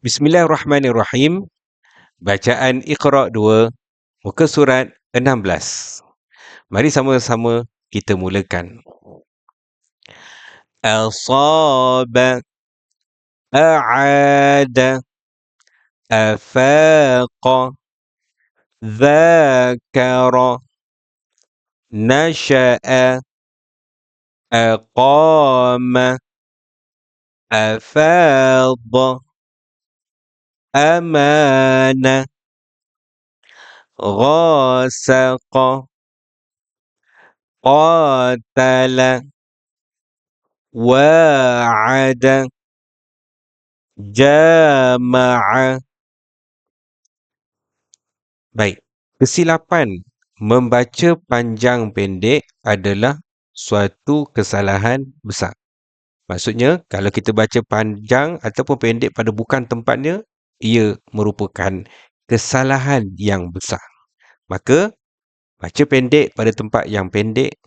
Bismillahirrahmanirrahim. Bacaan Iqra' 2, muka surat 16. Mari sama-sama kita mulakan. Asaba, a'ada, afaqa, dhakara, nasha'a, aqama, afadha, amana, ghasaqa, qatala, wa'ada, jama'a. Baik, kesilapan membaca panjang pendek adalah suatu kesalahan besar. Maksudnya, kalau kita baca panjang ataupun pendek pada bukan tempatnya, ia merupakan kesalahan yang besar. Maka, baca pendek pada tempat yang pendek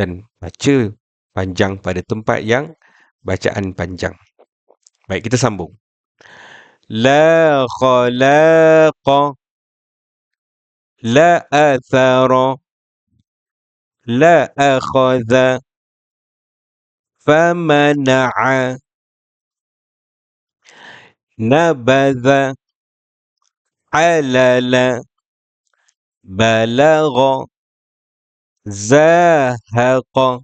dan baca panjang pada tempat yang bacaan panjang. Baik, kita sambung. La khalaqa, la athara, la akhadha, famana'a, nabadha, alala, balagha, zahaqa,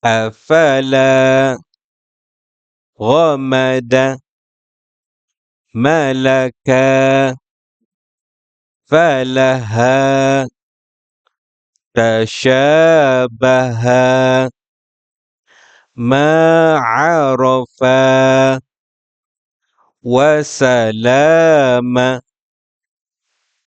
afala, ghamada, malaka, falaha, tashabaha, ma'arafa, wasalama,